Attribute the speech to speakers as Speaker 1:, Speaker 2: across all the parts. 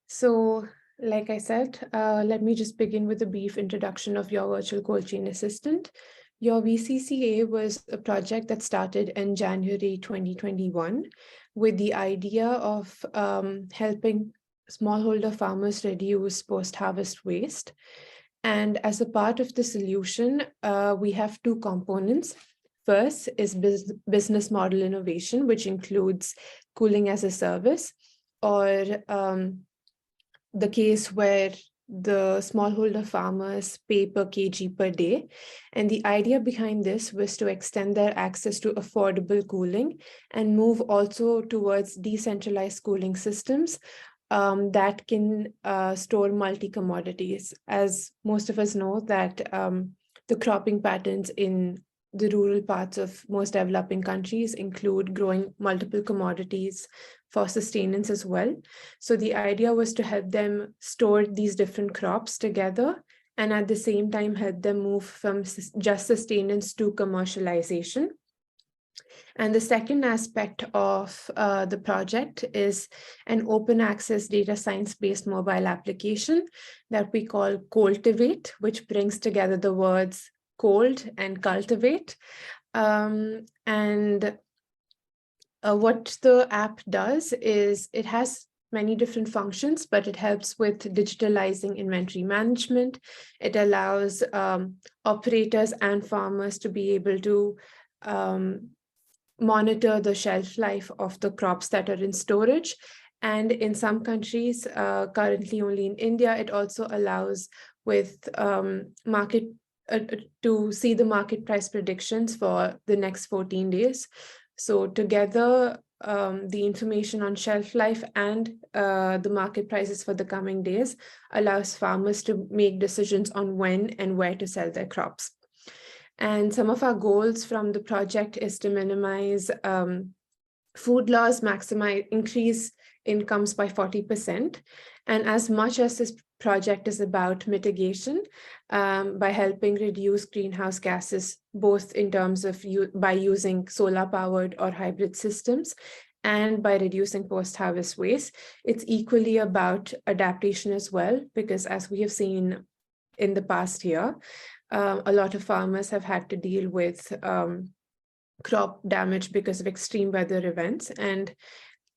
Speaker 1: So, like I said, let me just begin with a brief introduction of your virtual cold chain assistant. Your VCCA was a project that started in January 2021 with the idea of helping smallholder farmers reduce post-harvest waste. And as a part of the solution, we have two components. First is business model innovation, which includes cooling as a service, or the case where the smallholder farmers pay per kg per day. And the idea behind this was to extend their access to affordable cooling and move also towards decentralized cooling systems that can store multi-commodities. As most of us know that the cropping patterns in the rural parts of most developing countries include growing multiple commodities for sustenance as well. So the idea was to help them store these different crops together and at the same time help them move from just sustenance to commercialization. And the second aspect of the project is an open access data science-based mobile application that we call Coldtivate, which brings together the words cold and cultivate. What the app does is it has many different functions, but it helps with digitalizing inventory management. It allows operators and farmers to be able to monitor the shelf life of the crops that are in storage. And in some countries, currently only in India, it also allows with to see the market price predictions for the next 14 days. So together, the information on shelf life and the market prices for the coming days allows farmers to make decisions on when and where to sell their crops. And some of our goals from the project is to minimize food loss, increase incomes by 40%. And as much as this project is about mitigation, by helping reduce greenhouse gases, both in terms of by using solar powered or hybrid systems, and by reducing post-harvest waste, it's equally about adaptation as well, because as we have seen in the past year, a lot of farmers have had to deal with crop damage because of extreme weather events, and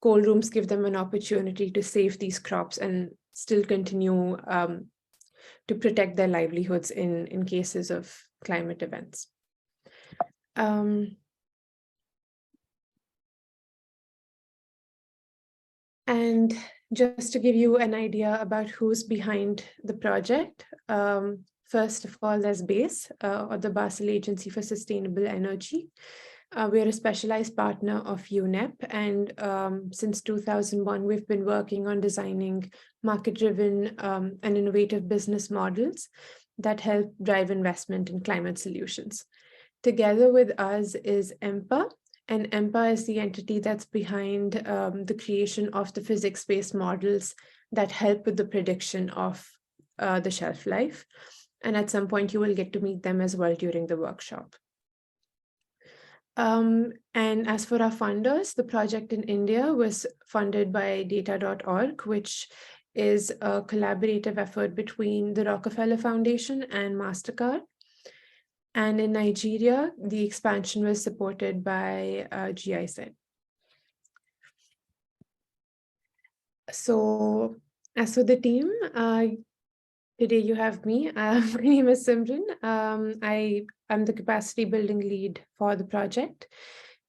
Speaker 1: cold rooms give them an opportunity to save these crops and still continue to protect their livelihoods in cases of climate events. And just to give you an idea about who's behind the project, first of all, there's BASE, or the Basel Agency for Sustainable Energy. We're a specialized partner of UNEP, and since 2001, we've been working on designing market-driven and innovative business models that help drive investment in climate solutions. Together with us is EMPA, and EMPA is the entity that's behind the creation of the physics-based models that help with the prediction of the shelf life. And at some point, you will get to meet them as well during the workshop. And as for our funders, the project in India was funded by data.org, which is a collaborative effort between the Rockefeller Foundation and MasterCard. And in Nigeria, the expansion was supported by GIZ. So as for the team, today you have me. My name is Simran. I'm the capacity building lead for the project.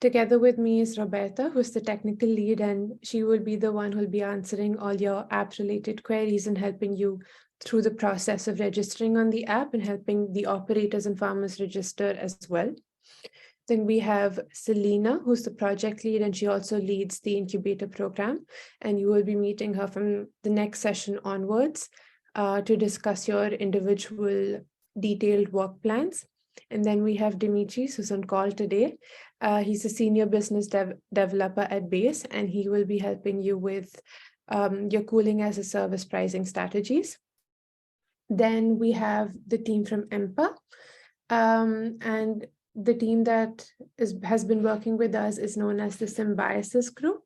Speaker 1: Together with me is Roberta, who's the technical lead, and she will be the one who'll be answering all your app-related queries and helping you through the process of registering on the app and helping the operators and farmers register as well. Then we have Selena, who's the project lead, and she also leads the Incubator program. And you will be meeting her from the next session onwards to discuss your individual detailed work plans. And then we have Dimitris, who's on call today. He's a senior business developer at BASE, and he will be helping you with your cooling as a service pricing strategies. Then we have the team from EMPA, and the team that has been working with us is known as the Symbiosis Group.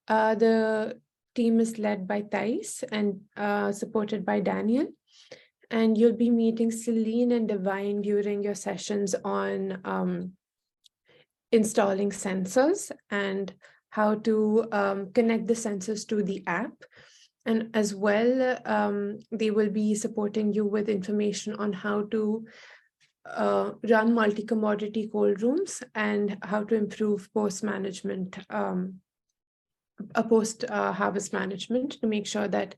Speaker 1: The team is led by Thais and supported by Daniel. And you'll be meeting Celine and Divine during your sessions on installing sensors and how to connect the sensors to the app. And as well, they will be supporting you with information on how to run multi-commodity cold rooms and how to improve post-management, post-harvest management to make sure that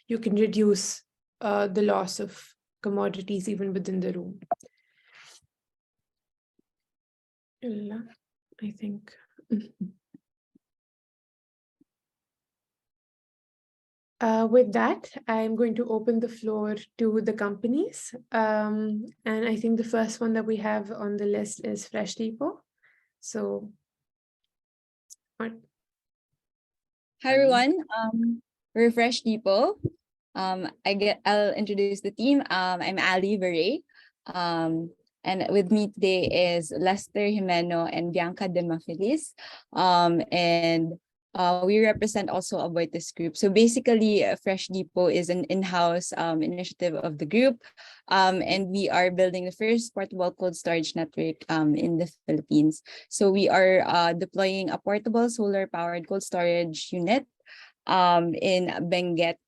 Speaker 1: you can reduce the loss of commodities even within the room. I think. With that, I'm going to open the floor to the companies. And I think the first one that we have on the list is Fresh Depot. So,
Speaker 2: hi everyone. We're Fresh Depot. I'll introduce the team. I'm Ali Veray. And with me today is Lester Jimeno and Bianca De Mafilis. We represent also Aboitis Group. So basically, Fresh Depot is an in-house initiative of the group. And we are building the first portable cold storage network in the Philippines. So we are deploying a portable solar-powered cold storage unit in Benguet,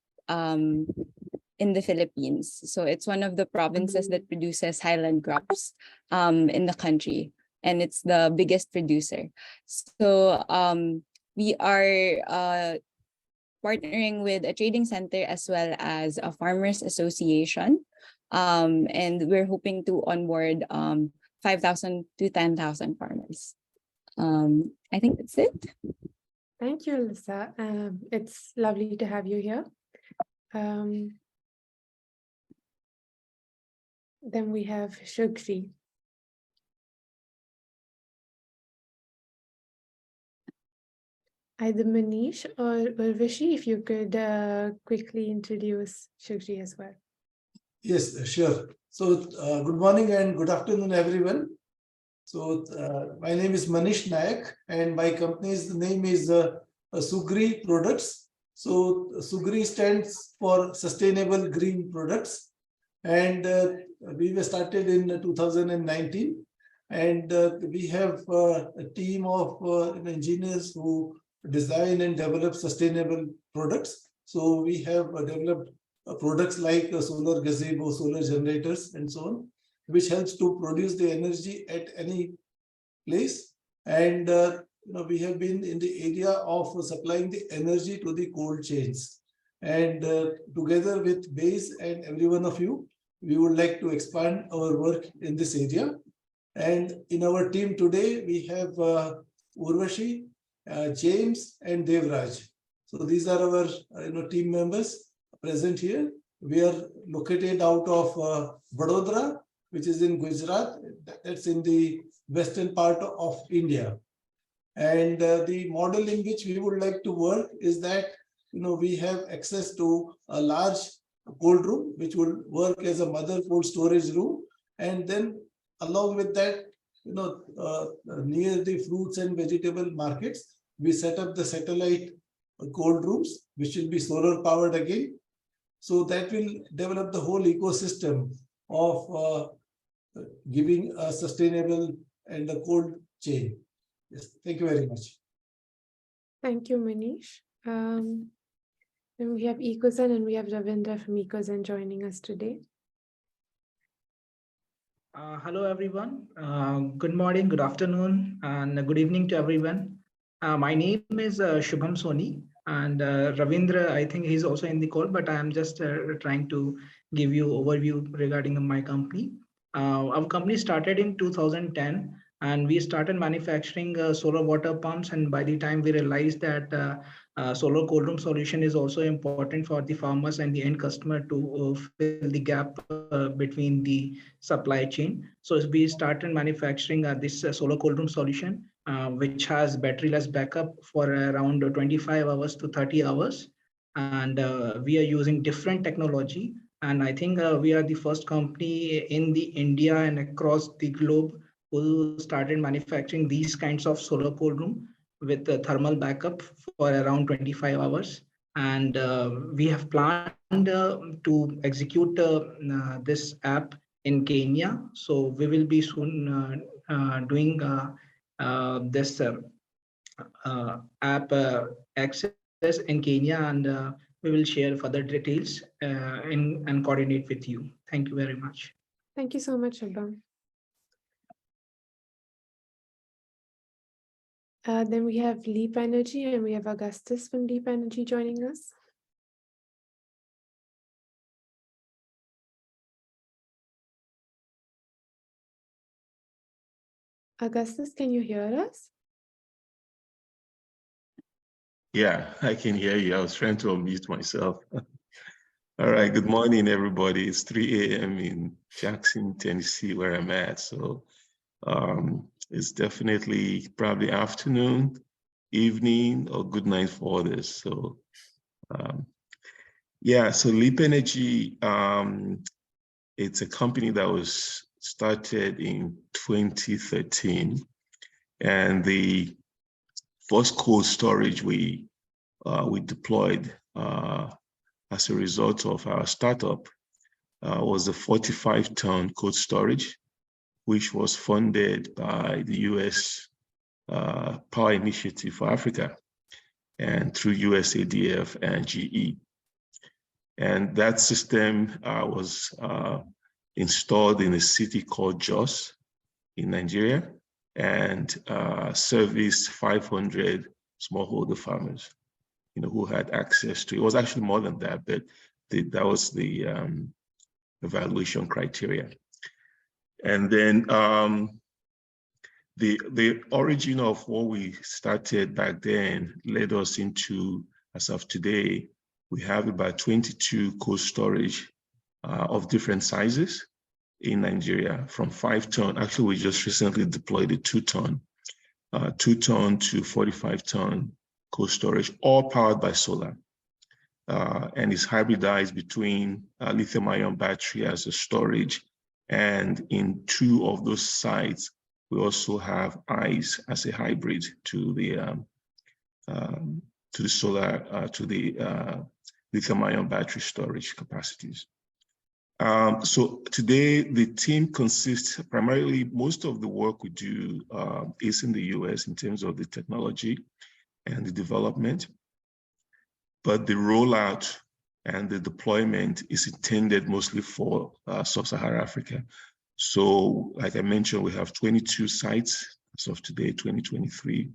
Speaker 2: in the Philippines. So it's one of the provinces that produces highland crops in the country, and it's the biggest producer. So we are partnering with a trading center as well as a farmers association, and we're hoping to onboard 5,000 to 10,000 farmers. I think that's it.
Speaker 1: Thank you, Alyssa. It's lovely to have you here. Then we have Shugri. Either Manish or Urvashi, if you could quickly introduce Shugri as well.
Speaker 3: Yes, sure. So good morning and good afternoon, everyone. So my name is Manish Nayak and my company's name is Sugri Products. So Sugri stands for Sustainable Green Products. And we were started in 2019, and we have a team of engineers who design and develop sustainable products. So we have developed products like solar gazebo, solar generators, and so on, which helps to produce the energy at any place. And we have been in the area of supplying the energy to the cold chains. And together with Base and every one of you, we would like to expand our work in this area. And in our team today, we have Urvashi, James, and Devraj. So these are our team members present here. We are located out of Vadodara, which is in Gujarat. That's in the western part of India. And the model in which we would like to work is that we have access to a large cold room, which will work as a mother cold storage room. And then along with that, near the fruits and vegetable markets, we set up the satellite cold rooms, which will be solar powered again. So that will develop the whole ecosystem of giving a sustainable and a cold chain. Yes, thank you very much.
Speaker 1: Thank you, Manish. Then we have Ecozen and we have Ravindra from Ecozen joining us today.
Speaker 4: Hello, everyone. Good morning, good afternoon, and good evening to everyone. My name is Shubham Soni, and Ravindra, I think he's also in the call, but I am just trying to give you overview regarding my company. Our company started in 2010, and we started manufacturing solar water pumps. And by the time we realized that solar cold room solution is also important for the farmers and the end customer to fill the gap between the supply chain. So we started manufacturing this solar cold room solution, which has batteryless backup for around 25 hours to 30 hours. And we are using different technology. And I think we are the first company in the India and across the globe who started manufacturing these kinds of solar cold room with thermal backup for around 25 hours. And we have planned to execute this app in Kenya. So we will be soon doing this app access in Kenya, and we will share further details and coordinate with you. Thank you very much.
Speaker 1: Thank you so much, Shubham. Then we have Leap Energy, and we have Augustus from Leap Energy joining us. Augustus, can you hear us?
Speaker 5: Yeah, I can hear you. I was trying to unmute myself. All right, good morning, everybody. It's 3 a.m. in Jackson, Tennessee, where I'm at. So it's definitely probably afternoon, evening, or good night for others. So yeah, so Leap Energy, it's a company that was started in 2013. And the first cold storage we deployed as a result of our startup was a 45-ton cold storage, which was funded by the U.S. Power Initiative for Africa and through USADF and GE. And that system was installed in a city called Jos in Nigeria and serviced 500 smallholder farmers, who had access to it. It was actually more than that, but that was the evaluation criteria. And then the origin of what we started back then led us into, as of today, we have about 22 cold storage of different sizes in Nigeria, from 5-ton. Actually, we just recently deployed a 2-ton, 2-ton to 45-ton cold storage, all powered by solar. And is hybridized between lithium-ion battery as a storage. And in 2 of those sites, we also have ICE as a hybrid to the solar, to the lithium-ion battery storage capacities. So today, the team consists primarily, most of the work we do is in the US in terms of the technology and the development, but the rollout and the deployment is intended mostly for sub-Saharan Africa. So like I mentioned, we have 22 sites as of today, 2023,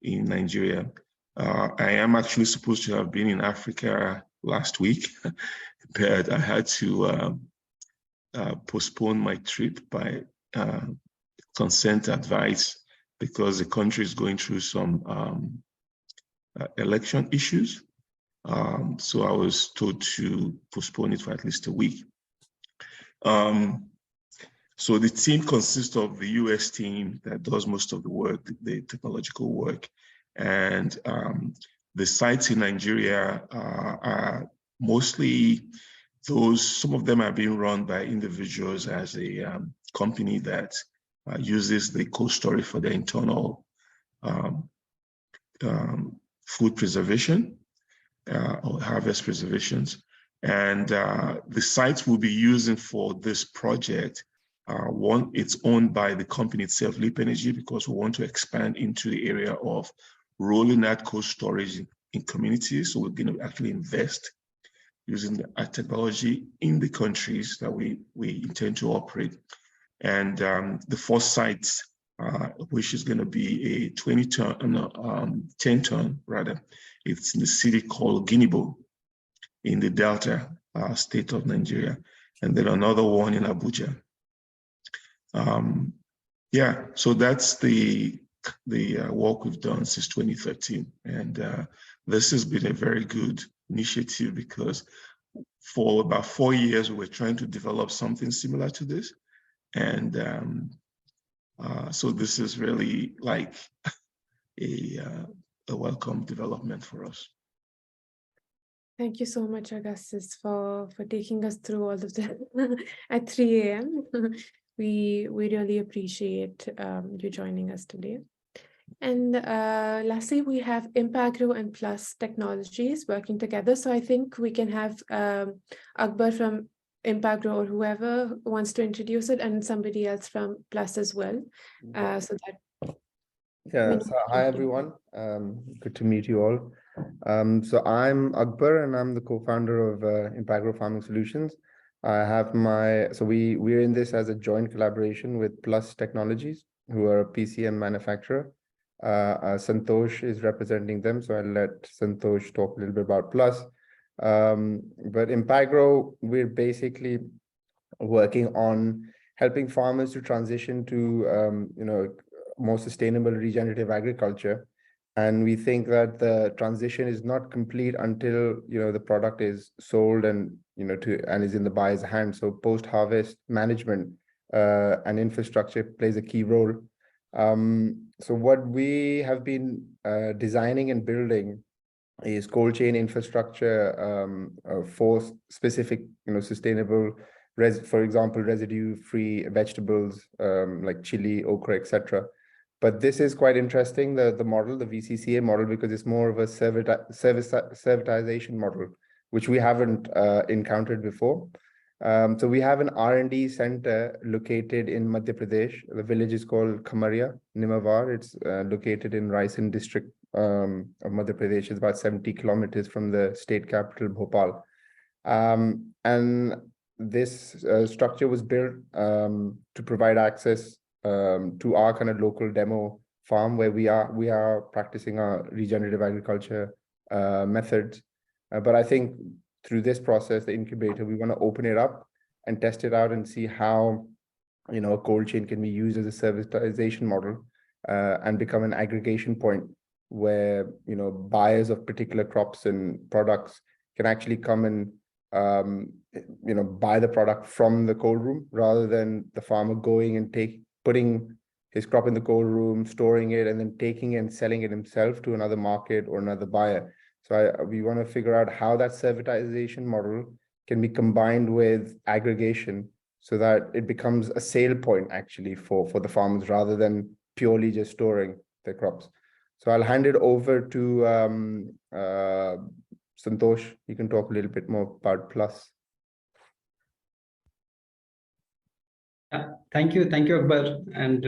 Speaker 5: in Nigeria. I am actually supposed to have been in Africa last week, but I had to postpone my trip by consent advice because the country is going through some election issues. So I was told to postpone it for at least a week. So the team consists of the US team that does most of the work, the technological work, and the sites in Nigeria are mostly those. Some of them are being run by individuals as a company that uses the cold storage for their internal food preservation or harvest preservations. And the sites we'll be using for this project, one, it's owned by the company itself, Leap Energy, because we want to expand into the area of rolling out cold storage in communities. So we're going to actually invest using our technology in the countries that we intend to operate. And the first site, which is going to be a 10-ton rather, it's in the city called Guinea-Bissau in the Delta state of Nigeria, and then another one in Abuja. Yeah, so that's the work we've done since 2013, and this has been a very good initiative because for about 4 years we were trying to develop something similar to this, and so this is really like a welcome development for us.
Speaker 1: Thank you so much, Augustus, for taking us through all of that at 3 a.m. We really appreciate you joining us today. And lastly, we have Impagro and Plus Technologies working together. So I think we can have Akbar from Impagro or whoever wants to introduce it, and somebody else from Plus as well. So that
Speaker 6: Yeah, so hi everyone. Good to meet you all. So I'm Akbar and I'm the co-founder of Impagro Farming Solutions. I have we're in this as a joint collaboration with Plus Technologies, who are a PCM manufacturer. Santosh is representing them, so I'll let Santosh talk a little bit about Plus. But Impagro, we're basically working on helping farmers to transition to more sustainable regenerative agriculture. And we think that the transition is not complete until the product is sold and and is in the buyer's hand. So post-harvest management and infrastructure plays a key role. So what we have been designing and building is cold chain infrastructure for specific sustainable for example residue-free vegetables like chili, okra, etc. But this is quite interesting, the model, the VCCA model, because it's more of a servitization model, which we haven't encountered before. So we have an R&D center located in Madhya Pradesh. The village is called Khamaria, Nimawar. It's located in Raisen district of Madhya Pradesh. It's about 70 kilometers from the state capital, Bhopal. And this structure was built to provide access to our kind of local demo farm where we are practicing our regenerative agriculture methods. But I think through this process, the incubator, we want to open it up and test it out and see how a cold chain can be used as a servitization model and become an aggregation point where buyers of particular crops and products can actually come and buy the product from the cold room rather than the farmer going and putting his crop in the cold room, storing it, and then taking it and selling it himself to another market or another buyer. So we want to figure out how that servitization model can be combined with aggregation so that it becomes a sale point actually for the farmers rather than purely just storing their crops. So I'll hand it over to Santosh. You can talk a little bit more about Plus.
Speaker 7: Thank you, Akbar, and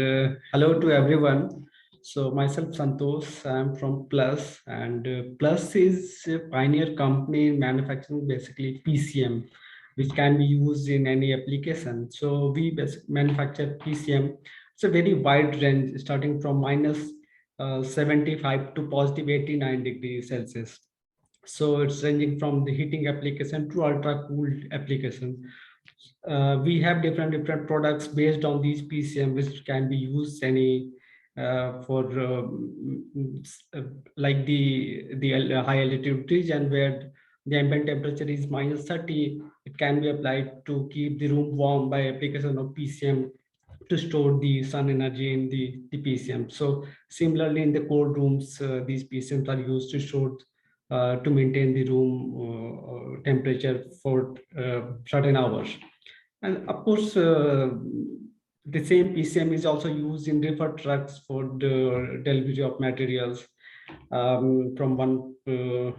Speaker 7: hello to everyone. So myself, Santosh, I'm from Plus, and Plus is a pioneer company in manufacturing basically PCM, which can be used in any application. So we manufacture PCM. It's a very wide range, starting from minus 75 to positive 89 degrees Celsius. So it's ranging from the heating application to ultra cooled application. We have different products based on these PCM, which can be used for like the high altitude region where the ambient temperature is minus 30. It can be applied to keep the room warm by application of PCM to store the sun energy in the PCM. So similarly, in the cold rooms, these PCMs are used to store to maintain the room temperature for certain hours. And of course, the same PCM is also used in reefer trucks for the delivery of materials from one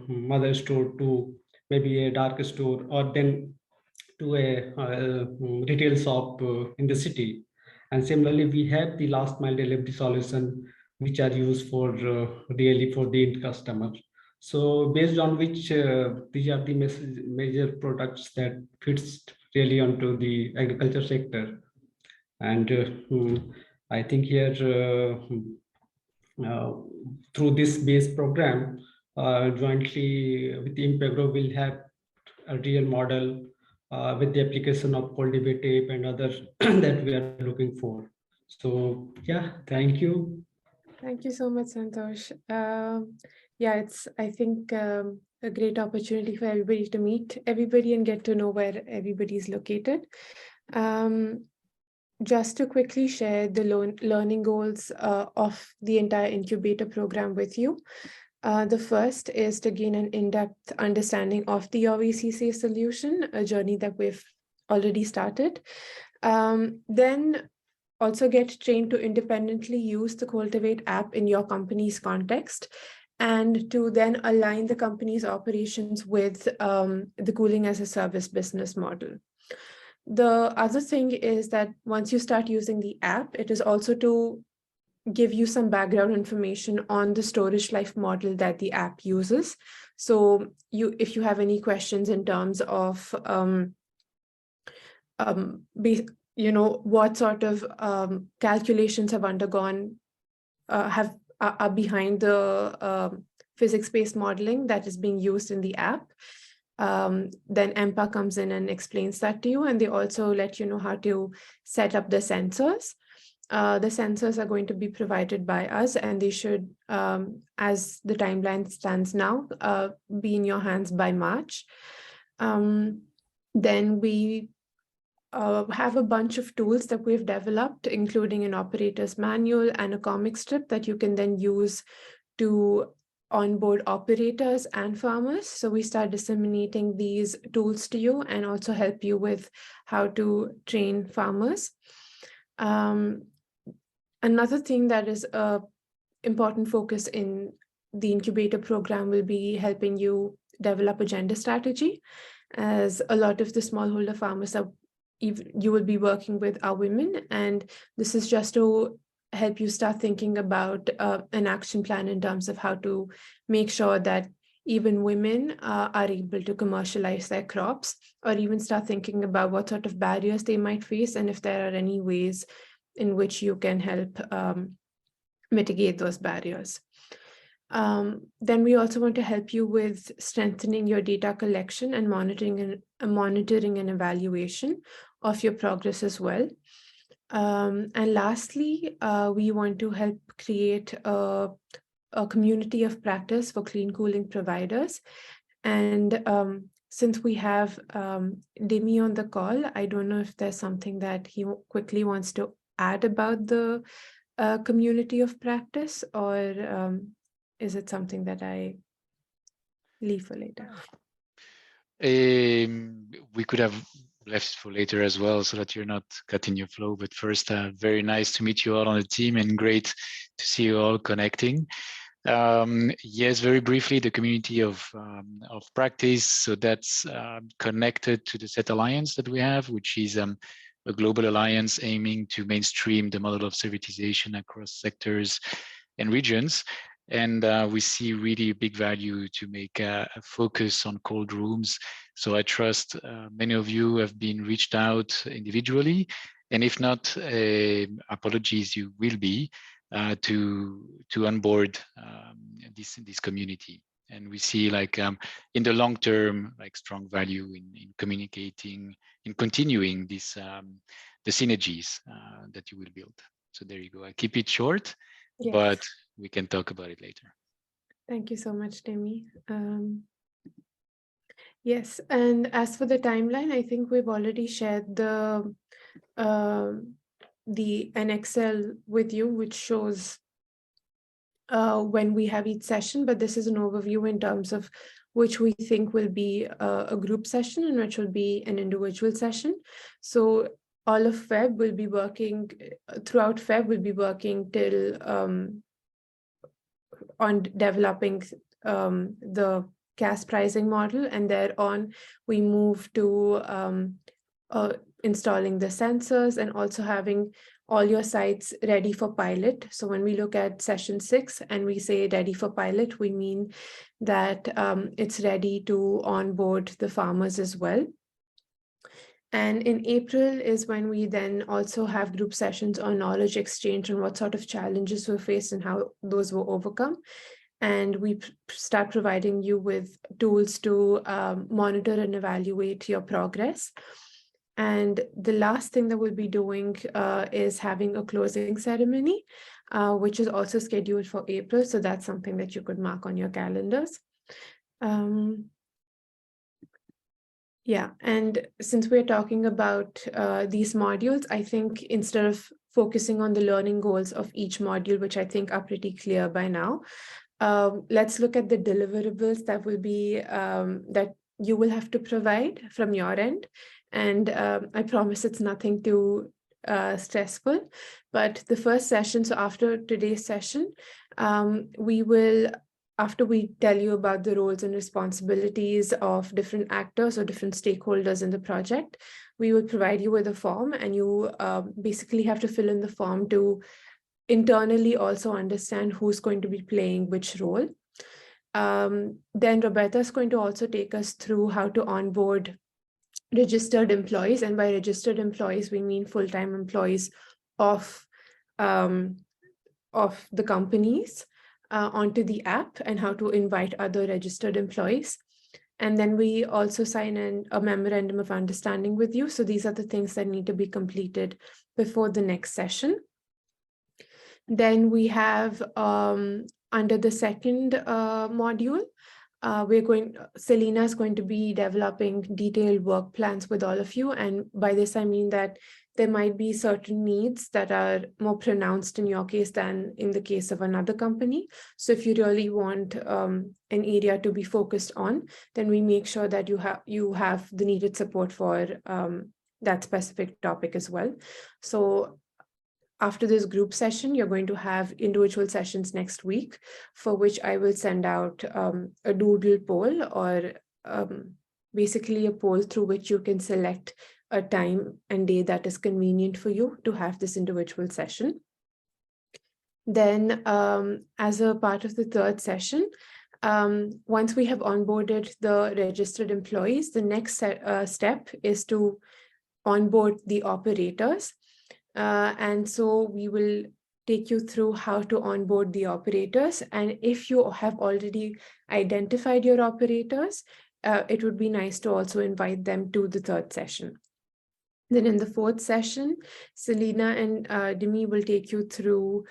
Speaker 7: mother store to maybe a dark store, or then to a retail shop in the city. And similarly, we have the last mile delivery solution, which are used for really for the end customer. So based on which these are the major products that fits really onto the agriculture sector. And I think here through this base program, jointly with Impagro, we'll have a real model with the application of Coldtivate tape and others that we are looking for. So yeah, thank you.
Speaker 1: Thank you so much, Santosh. Yeah, it's, I think, a great opportunity for everybody to meet everybody and get to know where everybody is located. Just to quickly share the learning goals of the entire incubator program with you. The first is to gain an in-depth understanding of the Your VCCA solution, a journey that we've already started. Then also get trained to independently use the Coldtivate app in your company's context, and to then align the company's operations with the cooling as a service business model. The other thing is that once you start using the app, it is also to give you some background information on the storage life model that the app uses. So if you have any questions in terms of what sort of calculations have undergone, are behind the physics-based modeling that is being used in the app, then EMPA comes in and explains that to you, and they also let you know how to set up the sensors. The sensors are going to be provided by us, and they should, as the timeline stands now, be in your hands by March. Then we have a bunch of tools that we've developed, including an operator's manual and a comic strip that you can then use to onboard operators and farmers. So we start disseminating these tools to you and also help you with how to train farmers. Another thing that is an important focus in the incubator program will be helping you develop a gender strategy, as a lot of the smallholder farmers that you will be working with are women, and this is just to help you start thinking about an action plan in terms of how to make sure that even women are able to commercialize their crops, or even start thinking about what sort of barriers they might face, and if there are any ways in which you can help mitigate those barriers. Then we also want to help you with strengthening your data collection and monitoring and evaluation of your progress as well. And lastly, we want to help create a community of practice for clean cooling providers. And since we have Demi on the call, I don't know if there's something that he quickly wants to add about the community of practice, or is it something that I leave for later?
Speaker 8: We could have left for later as well, so that you're not cutting your flow. But first, very nice to meet you all on the team, and great to see you all connecting. Yes, very briefly, the community of practice. So that's connected to the SET Alliance that we have, which is a global alliance aiming to mainstream the model of servitization across sectors and regions. And we see really a big value to make a focus on cold rooms. So I trust many of you have been reached out individually, and if not, apologies, you will be to onboard this community. And we see, like, in the long term, like, strong value in communicating, in continuing this the synergies that you will build. So there you go. I keep it short, yes, but we can talk about it later.
Speaker 1: Thank you so much, Demi. Yes, and as for the timeline, I think we've already shared an Excel with you, which shows when we have each session, but this is an overview in terms of which we think will be a group session and which will be an individual session. So all of Feb will be working, throughout Feb we'll be working till on developing the CaaS pricing model, and thereon we move to installing the sensors and also having all your sites ready for pilot. So when we look at session 6 and we say ready for pilot, we mean that it's ready to onboard the farmers as well. And in April is when we then also have group sessions on knowledge exchange and what sort of challenges were faced and how those were overcome. And we start providing you with tools to monitor and evaluate your progress. And the last thing that we'll be doing is having a closing ceremony, which is also scheduled for April. So that's something that you could mark on your calendars. Yeah, and since we're talking about these modules, I think instead of focusing on the learning goals of each module, which I think are pretty clear by now, let's look at the deliverables that will be that you will have to provide from your end. And I promise it's nothing too stressful. But the first session, so after today's session, we will, after we tell you about the roles and responsibilities of different actors or different stakeholders in the project, we will provide you with a form, and you basically have to fill in the form to internally also understand who's going to be playing which role. Then Roberta is going to also take us through how to onboard registered employees, and by registered employees, we mean full-time employees of the companies onto the app, and how to invite other registered employees. And then we also sign in a memorandum of understanding with you. So these are the things that need to be completed before the next session. Then we have under the second module, Selena is going to be developing detailed work plans with all of you. And by this, I mean that there might be certain needs that are more pronounced in your case than in the case of another company. So if you really want an area to be focused on, then we make sure that you have the needed support for that specific topic as well. So after this group session, you're going to have individual sessions next week, for which I will send out a doodle poll, or basically a poll through which you can select a time and day that is convenient for you to have this individual session. Then as a part of the third session, once we have onboarded the registered employees, the next step is to onboard the operators. And so we will take you through how to onboard the operators. And if you have already identified your operators, it would be nice to also invite them to the third session. Then in the fourth session, Selena and Demi will take you through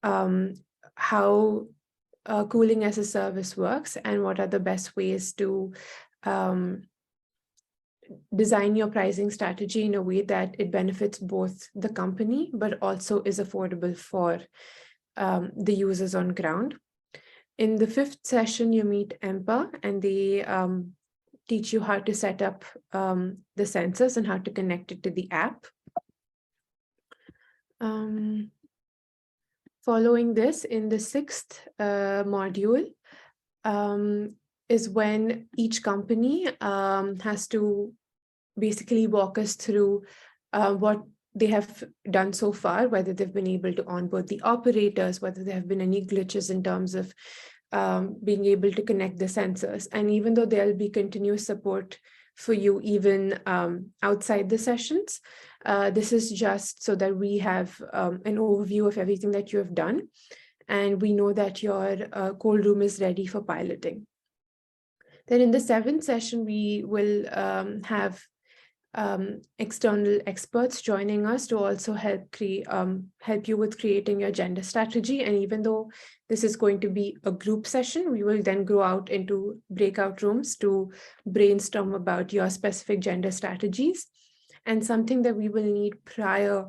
Speaker 1: how cooling as a service works, and what are the best ways to design your pricing strategy in a way that it benefits both the company, but also is affordable for the users on ground. In the fifth session, you meet EMPA, and they teach you how to set up the sensors and how to connect it to the app. Following this, in the sixth module, is when each company has to basically walk us through what they have done so far, whether they've been able to onboard the operators, whether there have been any glitches in terms of being able to connect the sensors. And even though there'll be continuous support for you even outside the sessions, this is just so that we have an overview of everything that you have done, and we know that your cold room is ready for piloting. Then in the seventh session, we will have external experts joining us to also help you with creating your gender strategy. And even though this is going to be a group session, we will then go out into breakout rooms to brainstorm about your specific gender strategies. And something that we will need prior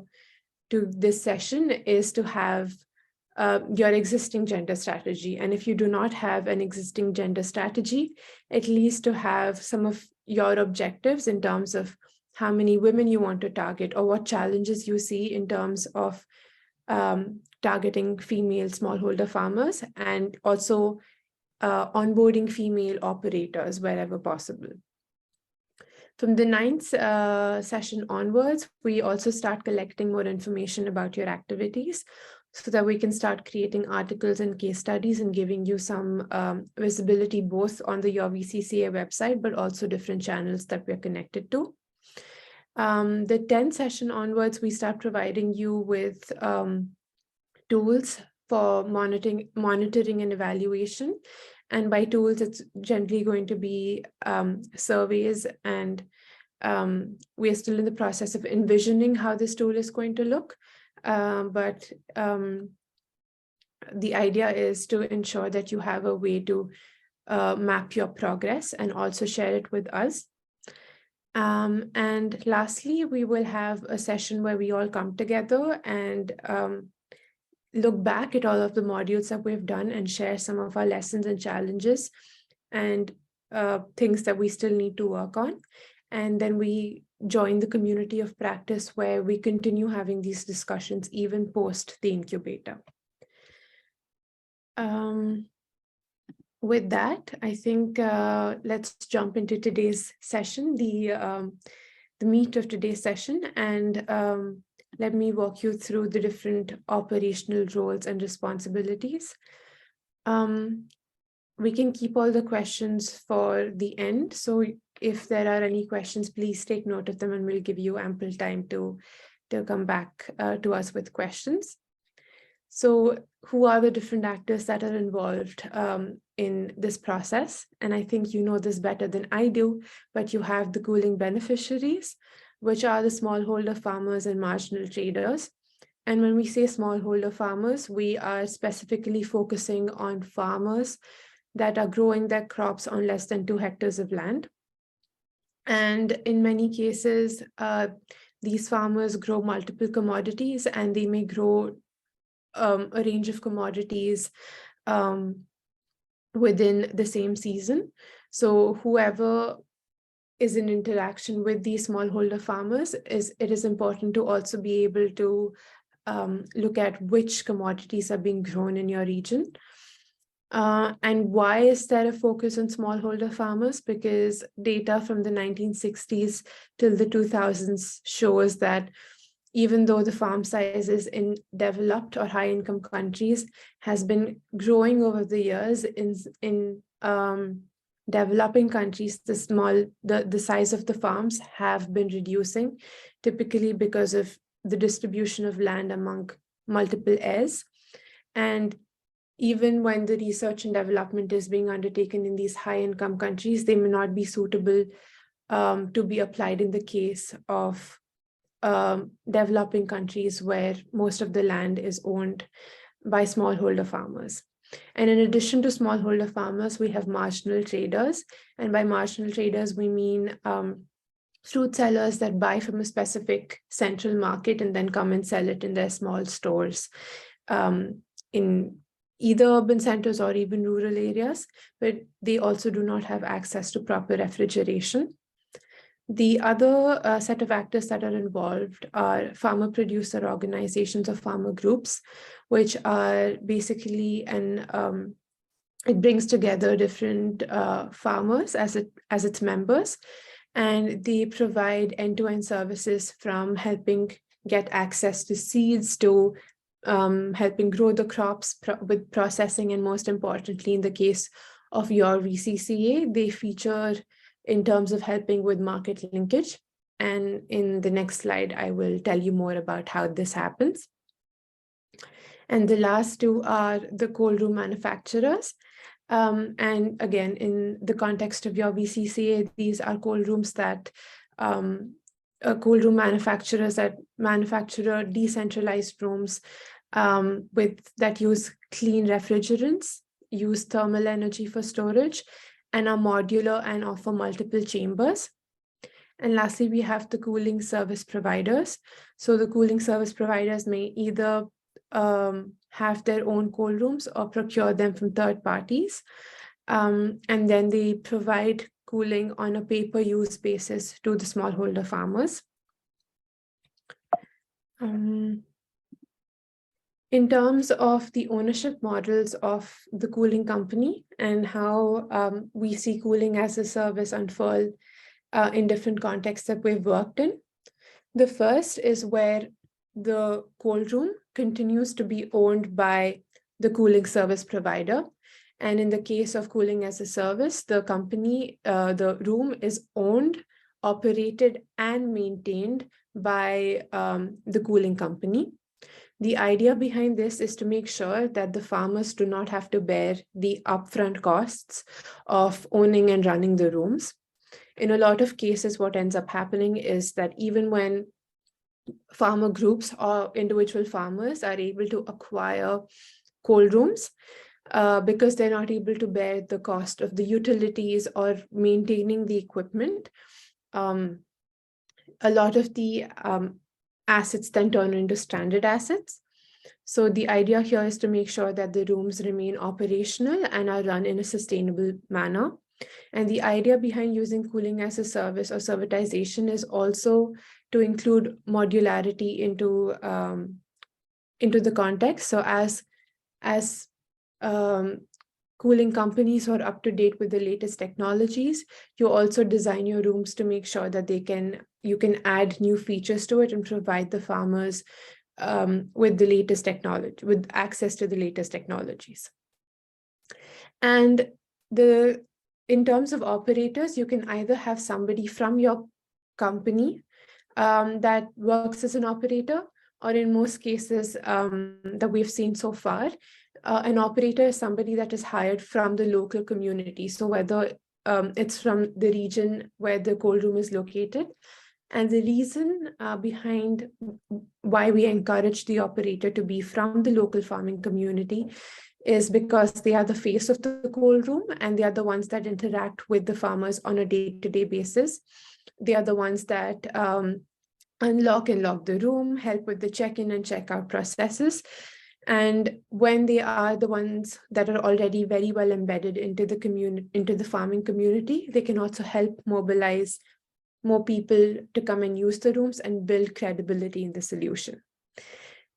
Speaker 1: to this session is to have your existing gender strategy. And if you do not have an existing gender strategy, at least to have some of your objectives in terms of how many women you want to target, or what challenges you see in terms of targeting female smallholder farmers, and also onboarding female operators wherever possible. From the ninth session onwards, we also start collecting more information about your activities, so that we can start creating articles and case studies and giving you some visibility both on the Your VCCA website, but also different channels that we're connected to. The 10th session onwards, we start providing you with tools for monitoring and evaluation. And by tools, it's generally going to be surveys, and we are still in the process of envisioning how this tool is going to look. But the idea is to ensure that you have a way to map your progress and also share it with us. And lastly, we will have a session where we all come together and look back at all of the modules that we've done and share some of our lessons and challenges and things that we still need to work on. And then we join the community of practice where we continue having these discussions even post the incubator. With that, I think let's jump into today's session, the meat of today's session, and let me walk you through the different operational roles and responsibilities. We can keep all the questions for the end. So if there are any questions, please take note of them and we'll give you ample time to come back to us with questions. So who are the different actors that are involved in this process? And I think you know this better than I do, but you have the cooling beneficiaries, which are the smallholder farmers and marginal traders. And when we say smallholder farmers, we are specifically focusing on farmers that are growing their crops on less than 2 hectares of land. And in many cases, these farmers grow multiple commodities, and they may grow a range of commodities within the same season. So whoever is in interaction with these smallholder farmers, it is important to also be able to look at which commodities are being grown in your region. And why is there a focus on smallholder farmers? Because data from the 1960s till the 2000s shows that even though the farm sizes in developed or high-income countries has been growing over the years, in developing countries, the size of the farms have been reducing, typically because of the distribution of land among multiple heirs. And even when the research and development is being undertaken in these high-income countries, they may not be suitable to be applied in the case of developing countries where most of the land is owned by smallholder farmers. And in addition to smallholder farmers, we have marginal traders. And by marginal traders, we mean fruit sellers that buy from a specific central market and then come and sell it in their small stores in either urban centers or even rural areas, but they also do not have access to proper refrigeration. The other set of actors that are involved are farmer producer organizations or farmer groups, which are basically it brings together different farmers as its members, and they provide end-to-end services from helping get access to seeds to helping grow the crops with processing, and most importantly, in the case of Your VCCA, they feature in terms of helping with market linkage. And in the next slide, I will tell you more about how this happens. And the last two are the cold room manufacturers. And again, in the context of Your VCCA, these are cold rooms that cold room manufacturers that manufacture decentralized rooms that use clean refrigerants, use thermal energy for storage, and are modular and offer multiple chambers. And lastly, we have the cooling service providers. So the cooling service providers may either have their own cold rooms or procure them from third parties. And then they provide cooling on a pay-per-use basis to the smallholder farmers. In terms of the ownership models of the cooling company and how we see cooling as a service unfold in different contexts that we've worked in. The first is where the cold room continues to be owned by the cooling service provider. And in the case of cooling as a service, the company, the room is owned, operated, and maintained by the cooling company. The idea behind this is to make sure that the farmers do not have to bear the upfront costs of owning and running the rooms. In a lot of cases, what ends up happening is that even when farmer groups or individual farmers are able to acquire cold rooms, because they're not able to bear the cost of the utilities or maintaining the equipment, a lot of the assets then turn into stranded assets. So the idea here is to make sure that the rooms remain operational and are run in a sustainable manner. And the idea behind using cooling as a service or servitization is also to include modularity into the context. So as cooling companies who are up to date with the latest technologies, you also design your rooms to make sure that you can add new features to it and provide the farmers with the latest technology, with access to the latest technologies. And in terms of operators, you can either have somebody from your company that works as an operator, or in most cases that we've seen so far, an operator is somebody that is hired from the local community. So whether it's from the region where the cold room is located. And the reason behind why we encourage the operator to be from the local farming community is because they are the face of the cold room, and they are the ones that interact with the farmers on a day-to-day basis. They are the ones that unlock and lock the room, help with the check-in and check-out processes. And when they are the ones that are already very well embedded into the community, into the farming community, they can also help mobilize more people to come and use the rooms and build credibility in the solution.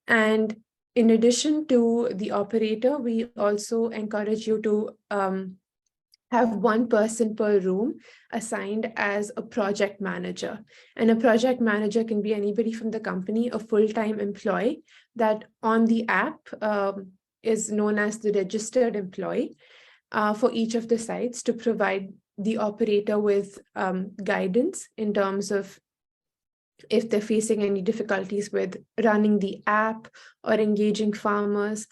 Speaker 1: And in addition to the operator, we also encourage you to have one person per room assigned as a project manager. And a project manager can be anybody from the company, a full-time employee that on the app is known as the registered employee for each of the sites, to provide the operator with guidance in terms of if they're facing any difficulties with running the app or engaging farmers.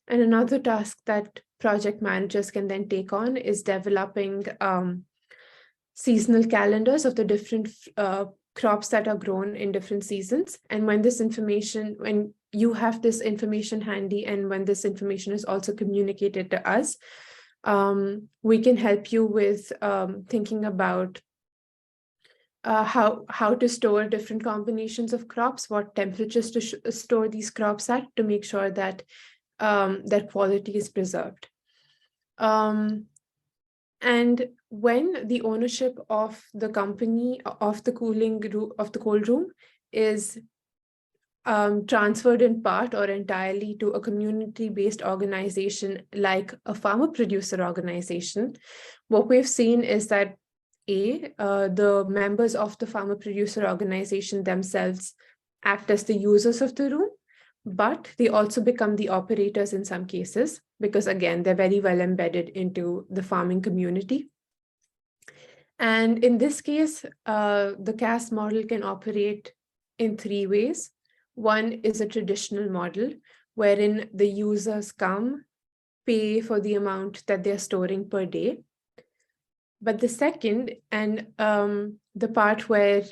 Speaker 1: And another task that project managers can then take on is developing seasonal calendars of the different crops that are grown in different seasons. And when you have this information handy, and when this information is also communicated to us, we can help you with thinking about how to store different combinations of crops, what temperatures to store these crops at, to make sure that that quality is preserved. And when the ownership of the company of the cold room is transferred in part or entirely to a community-based organization like a farmer producer organization, what we've seen is that the members of the farmer producer organization themselves act as the users of the room, but they also become the operators in some cases, because again, they're very well embedded into the farming community. And in this case, the CaaS model can operate in 3 ways. One is a traditional model wherein the users come, pay for the amount that they're storing per day. But the second, and the part where,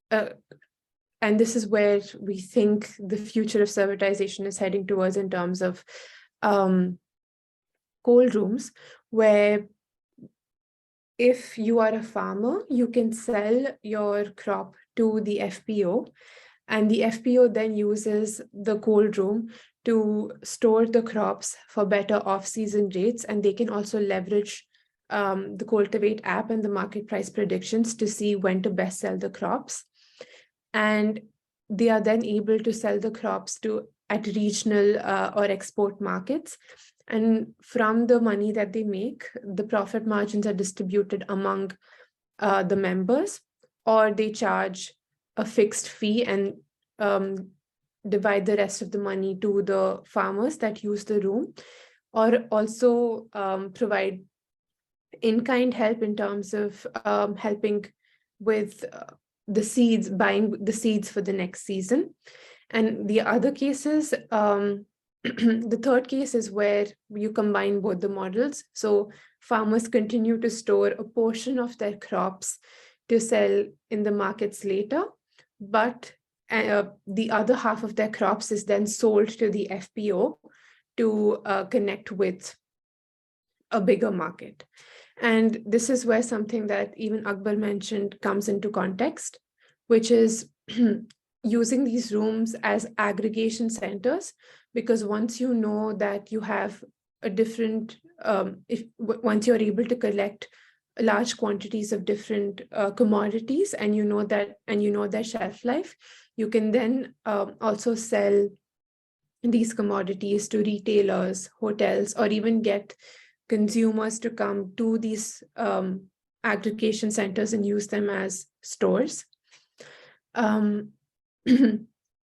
Speaker 1: and this is where we think the future of servitization is heading towards in terms of cold rooms, where if you are a farmer, you can sell your crop to the FPO, and the FPO then uses the cold room to store the crops for better off-season rates, and they can also leverage the Coldtivate app and the market price predictions to see when to best sell the crops. And they are then able to sell the crops at regional or export markets. And from the money that they make, the profit margins are distributed among the members, or they charge a fixed fee and divide the rest of the money to the farmers that use the room, or also provide in-kind help in terms of helping with the seeds, buying the seeds for the next season. And the other cases, the third case is where you combine both the models. So farmers continue to store a portion of their crops to sell in the markets later, but the other half of their crops is then sold to the FPO to connect with a bigger market. And this is where something that even Akbar mentioned comes into context, which is using these rooms as aggregation centers, because once you know that you have a different, once you're able to collect large quantities of different commodities, and you know their shelf life, you can then also sell these commodities to retailers, hotels, or even get consumers to come to these aggregation centers and use them as stores. And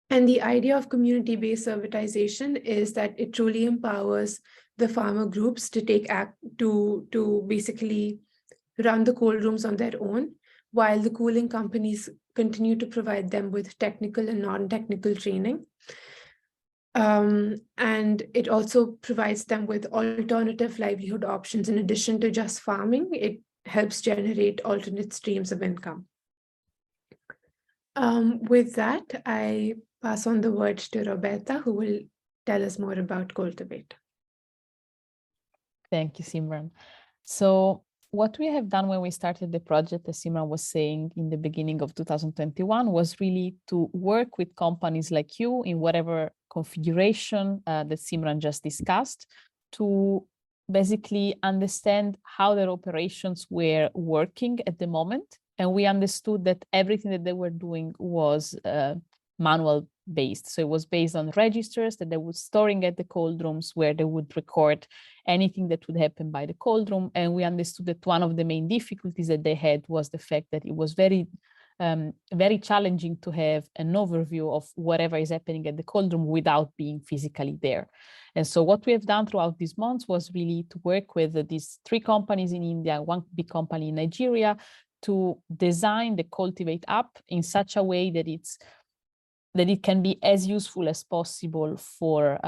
Speaker 1: the idea of community-based servitization is that it truly empowers the farmer groups to to basically run the cold rooms on their own, while the cooling companies continue to provide them with technical and non-technical training. And it also provides them with alternative livelihood options. In addition to just farming, it helps generate alternate streams of income. With that, I pass on the word to Roberta, who will tell us more about Coldtivate.
Speaker 9: Thank you, Simran. So what we have done when we started the project, as Simran was saying in the beginning of 2021, was really to work with companies like you in whatever configuration that Simran just discussed, to basically understand how their operations were working at the moment. And we understood that everything that they were doing was manual based. So it was based on registers that they were storing at the cold rooms, where they would record anything that would happen by the cold room. And we understood that one of the main difficulties that they had was the fact that it was very challenging to have an overview of whatever is happening at the cold room without being physically there. And so what we have done throughout these months was really to work with these 3 companies in India, 1 big company in Nigeria, to design the Coldtivate app in such a way that it can be as useful as possible for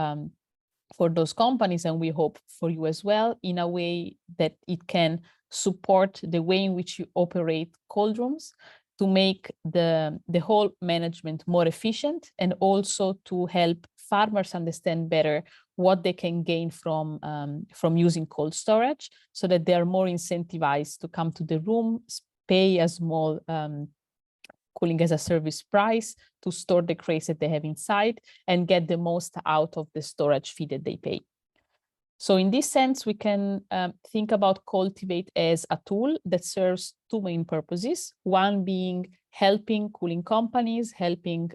Speaker 9: those companies, and we hope for you as well, in a way that it can support the way in which you operate cold rooms, to make the whole management more efficient, and also to help farmers understand better what they can gain from using cold storage, so that they are more incentivized to come to the room, pay a small cooling as a service price to store the crates that they have inside, and get the most out of the storage fee that they pay. So in this sense, we can think about Coldtivate as a tool that serves 2 main purposes. One being helping cooling companies, helping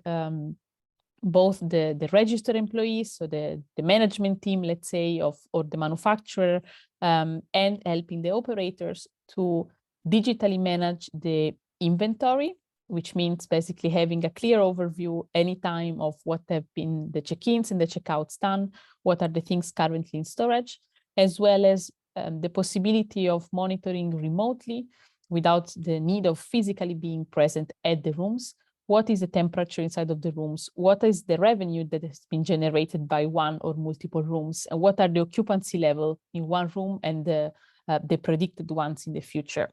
Speaker 9: both the registered employees, so the management team, let's say, or the manufacturer, and helping the operators to digitally manage the inventory, which means basically having a clear overview anytime of what have been the check-ins and the checkouts done, what are the things currently in storage, as well as the possibility of monitoring remotely without the need of physically being present at the rooms. What is the temperature inside of the rooms? What is the revenue that has been generated by 1 or multiple rooms? And what are the occupancy level in 1 room and the predicted ones in the future?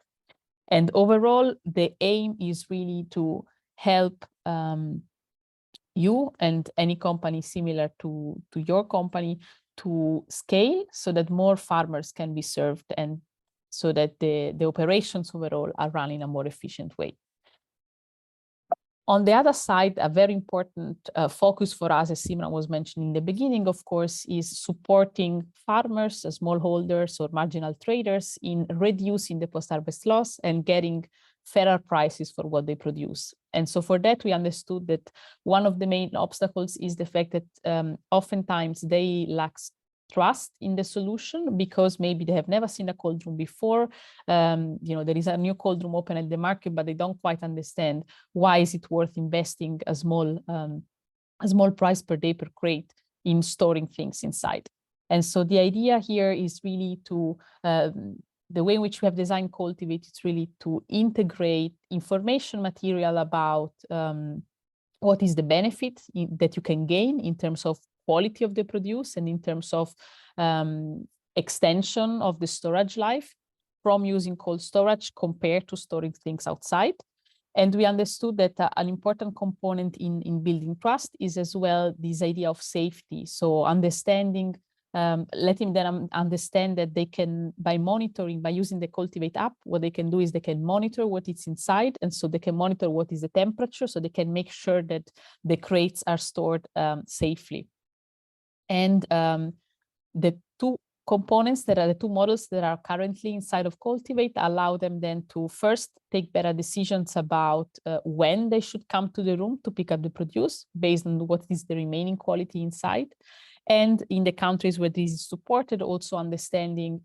Speaker 9: And overall, the aim is really to help you and any company similar to your company to scale, so that more farmers can be served, and so that the operations overall are run in a more efficient way. On the other side, a very important focus for us, as Simran was mentioning in the beginning, of course, is supporting farmers, smallholders or marginal traders in reducing the post-harvest loss and getting fairer prices for what they produce. And so for that, we understood that one of the main obstacles is the fact that oftentimes they lack trust in the solution, because maybe they have never seen a cold room before. There is a new cold room open at the market, but they don't quite understand why is it worth investing a small price per day per crate in storing things inside. And so the idea here is really to the way in which we have designed Coldtivate, it's really to integrate information material about what is the benefit that you can gain in terms of quality of the produce and in terms of extension of the storage life from using cold storage compared to storing things outside. And we understood that an important component in building trust is as well this idea of safety. So understanding, letting them understand that they can, by using the Coldtivate app, what they can do is they can monitor what is inside. And so they can monitor what is the temperature, so they can make sure that the crates are stored safely. And the 2 components that are the two models that are currently inside of Coldtivate allow them then to first take better decisions about when they should come to the room to pick up the produce based on what is the remaining quality inside. And in the countries where this is supported, also understanding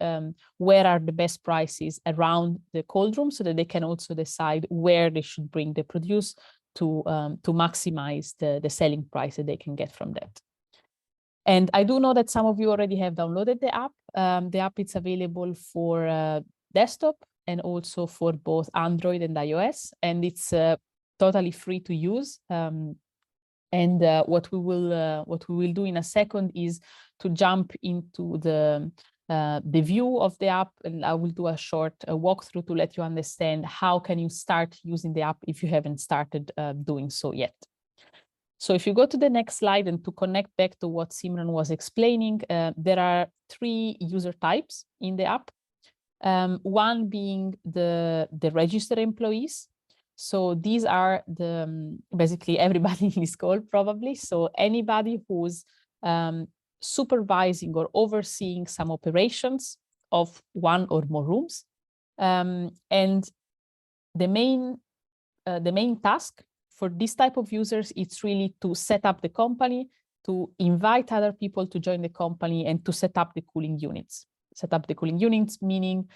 Speaker 9: where are the best prices around the cold room so that they can also decide where they should bring the produce to maximize the selling price that they can get from that. And I do know that some of you already have downloaded the app. The app is available for desktop and also for both Android and iOS, and it's totally free to use. What we will do in a second is to jump into the view of the app, and I will do a short walkthrough to let you understand how can you start using the app if you haven't started doing so yet. So if you go to the next slide and to connect back to what Simran was explaining, there are 3 user types in the app. One being the registered employees. So these are basically everybody in this call probably. So anybody who's supervising or overseeing some operations of one or more rooms. And the main task for this type of users, it's really to set up the company, to invite other people to join the company, and to set up the cooling units. Set up the cooling units, meaning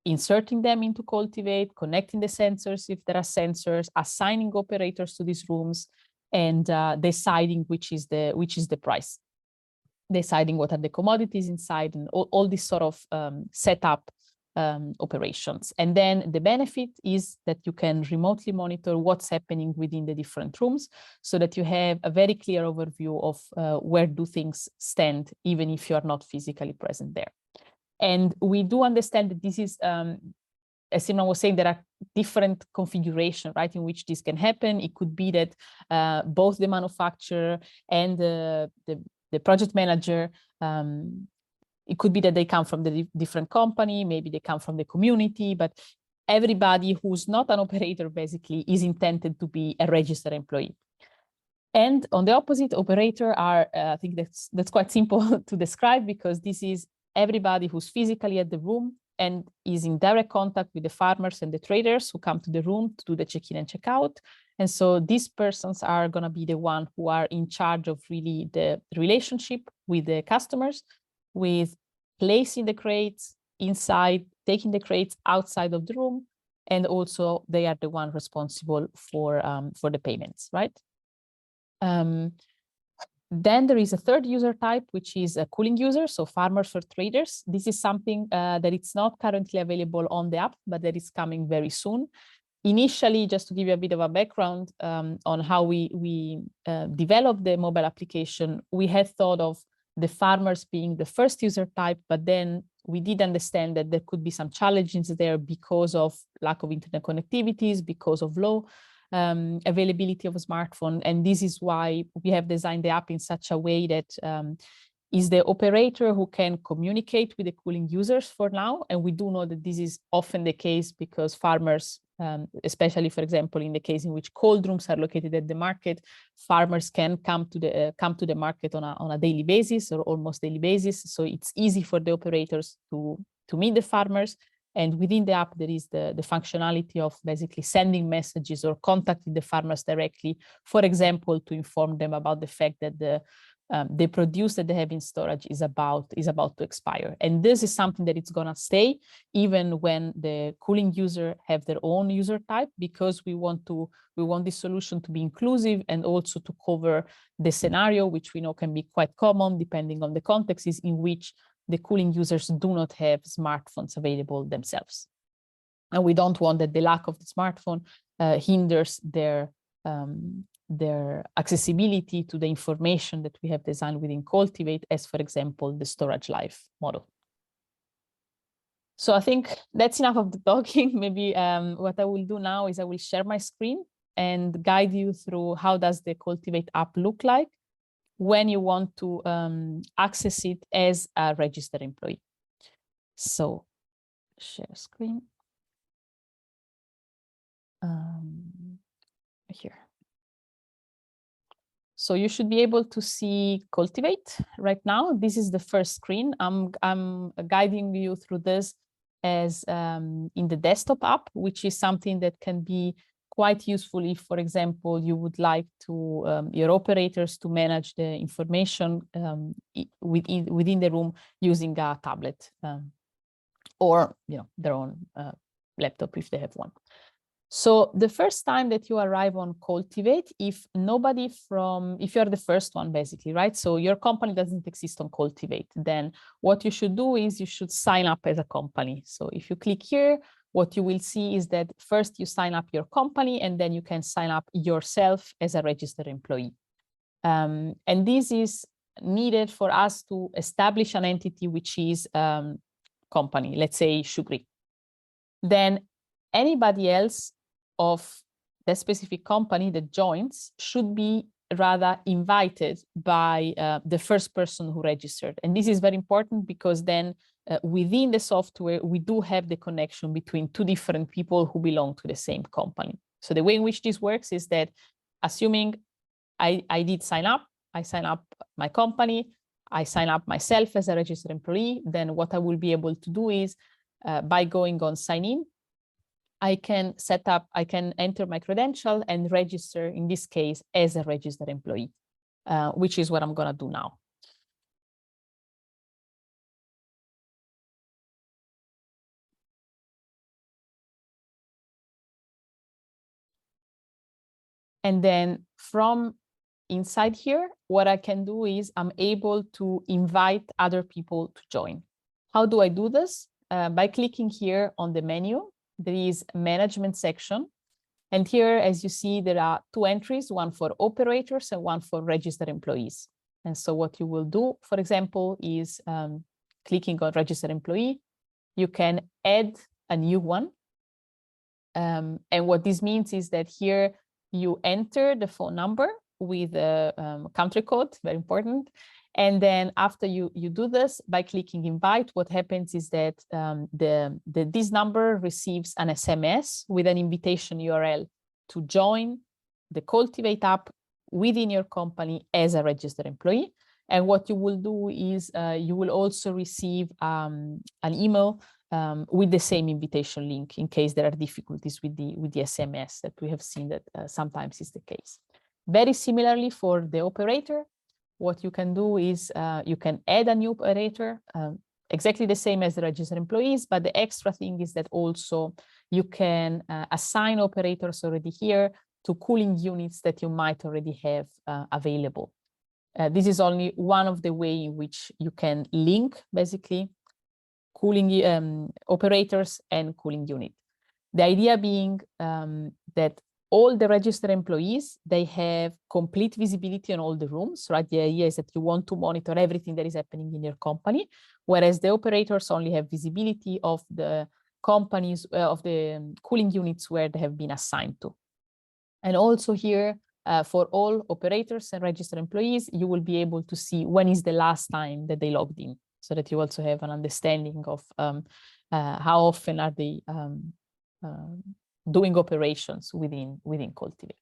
Speaker 9: inserting them into Coldtivate, connecting the sensors if there are sensors, assigning operators to these rooms, and deciding which is the price, deciding what are the commodities inside, and all this sort of setup operations. And then the benefit is that you can remotely monitor what's happening within the different rooms so that you have a very clear overview of where do things stand, even if you are not physically present there. And we do understand that this is, as Simran was saying, there are different configurations, right, in which this can happen. It could be that both the manufacturer and the project manager, it could be that they come from the different company, maybe they come from the community, but everybody who's not an operator basically is intended to be a registered employee. And on the opposite, operator are, I think that's quite simple to describe, because this is everybody who's physically at the room and is in direct contact with the farmers and the traders who come to the room to do the check-in and check-out. And so these persons are going to be the one who are in charge of really the relationship with the customers, with placing the crates inside, taking the crates outside of the room, and also they are the one responsible for the payments, right? Then there is a third user type, which is a cooling user, so farmers or traders. This is something that it's not currently available on the app, but that is coming very soon. Initially, just to give you a bit of a background on how we developed the mobile application, we had thought of the farmers being the first user type, but then we did understand that there could be some challenges there because of lack of internet connectivities, because of low availability of a smartphone. And this is why we have designed the app in such a way that is the operator who can communicate with the cooling users for now. And we do know that this is often the case because farmers, especially, for example, in the case in which cold rooms are located at the market, farmers can come to the market on a daily basis or almost daily basis. So it's easy for the operators to meet the farmers. And within the app, there is the functionality of basically sending messages or contacting the farmers directly, for example, to inform them about the fact that the produce that they have in storage is about to expire. And this is something that it's going to stay even when the cooling user have their own user type, because we want this solution to be inclusive and also to cover the scenario, which we know can be quite common depending on the context, is in which the cooling users do not have smartphones available themselves. And we don't want that the lack of the smartphone hinders their accessibility to the information that we have designed within Coldtivate, as for example, the storage life model. So I think that's enough of the talking. Maybe what I will do now is I will share my screen and guide you through how does the Coldtivate app look like when you want to access it as a registered employee. So share screen. Here. So you should be able to see Coldtivate right now. This is the first screen. I'm guiding you through this as in the desktop app, which is something that can be quite useful if, for example, you would like to your operators to manage the information within the room using a tablet or their own laptop if they have one. So the first time that you arrive on Coldtivate, if you're the first one basically, right? So your company doesn't exist on Coldtivate, then what you should do is you should sign up as a company. So if you click here, what you will see is that first you sign up your company and then you can sign up yourself as a registered employee. And this is needed for us to establish an entity which is company, let's say Shugri. Then anybody else of that specific company that joins should be rather invited by the first person who registered. And this is very important because then within the software, we do have the connection between two different people who belong to the same company. So the way in which this works is that assuming I did sign up, I sign up my company, I sign up myself as a registered employee, then what I will be able to do is by going on sign in, I can enter my credential and register, in this case, as a registered employee, which is what I'm going to do now. And then from inside here, what I can do is I'm able to invite other people to join. How do I do this? By clicking here on the menu. There is a management section. And here, as you see, there are two entries, one for operators and one for registered employees. And so what you will do, for example, is clicking on registered employee. You can add a new one. And what this means is that here you enter the phone number with a country code, very important. And then after you do this, by clicking invite, what happens is that this number receives an SMS with an invitation URL to join the Coldtivate app within your company as a registered employee. And what you will do is you will also receive an email with the same invitation link in case there are difficulties with the SMS that we have seen that sometimes is the case. Very similarly for the operator, what you can do is you can add a new operator, exactly the same as the registered employees, but the extra thing is that also you can assign operators already here to cooling units that you might already have available. This is only one of the ways in which you can link basically cooling operators and cooling unit. The idea being that all the registered employees, they have complete visibility on all the rooms, right? The idea is that you want to monitor everything that is happening in your company, whereas the operators only have visibility of the companies, of the cooling units where they have been assigned to. And also here, for all operators and registered employees, you will be able to see when is the last time that they logged in, so that you also have an understanding of how often are they doing operations within Coldtivate.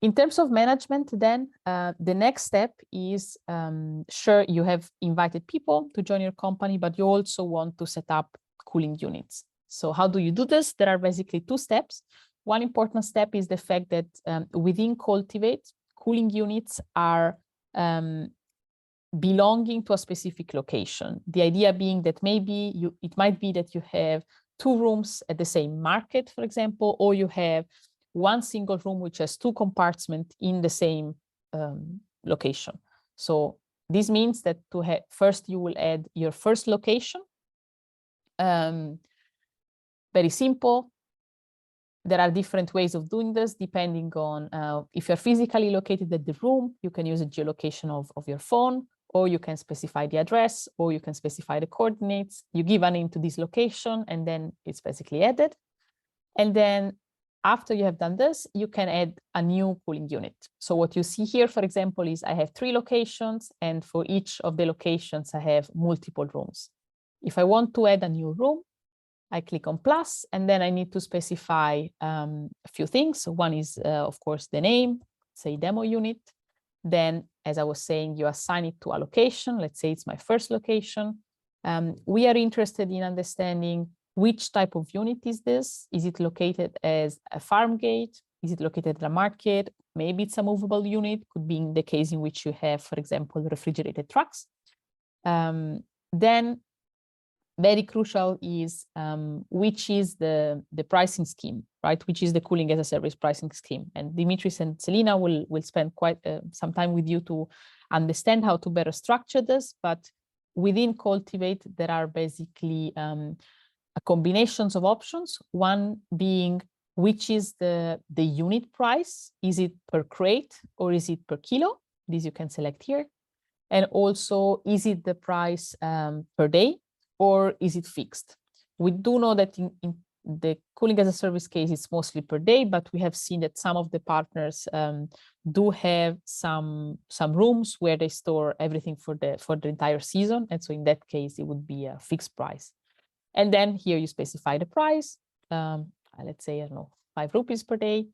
Speaker 9: In terms of management, then the next step is sure you have invited people to join your company, but you also want to set up cooling units. So how do you do this? There are basically two steps. One important step is the fact that within Coldtivate, cooling units are belonging to a specific location. The idea being that maybe it might be that you have two rooms at the same market, for example, or you have one single room which has two compartments in the same location. So this means that first you will add your first location. Very simple. There are different ways of doing this depending on if you're physically located at the room, you can use a geolocation of your phone, or you can specify the address, or you can specify the coordinates. You give a name to this location, and then it's basically added. And then after you have done this, you can add a new cooling unit. So what you see here, for example, is I have 3 locations, and for each of the locations, I have multiple rooms. If I want to add a new room, I click on plus, and then I need to specify a few things. So one is, of course, the name. say, demo unit. Then, as I was saying, you assign it to a location. Let's say it's my first location. We are interested in understanding which type of unit is this. Is it located as a farm gate? Is it located at a market? Maybe it's a movable unit, could be in the case in which you have, for example, refrigerated trucks. Then very crucial is which is the pricing scheme, right? Which is the cooling as a service pricing scheme. And Dimitris and Selina will spend quite some time with you to understand how to better structure this. But within Coldtivate, there are basically combinations of options. One being which is the unit price. Is it per crate or is it per kilo? This you can select here. And also, is it the price per day or is it fixed? We do know that in the cooling as a service case, it's mostly per day, but we have seen that some of the partners do have some rooms where they store everything for the entire season. And so in that case, it would be a fixed price. And then here you specify the price, let's say, I don't know, 5 rupees per day,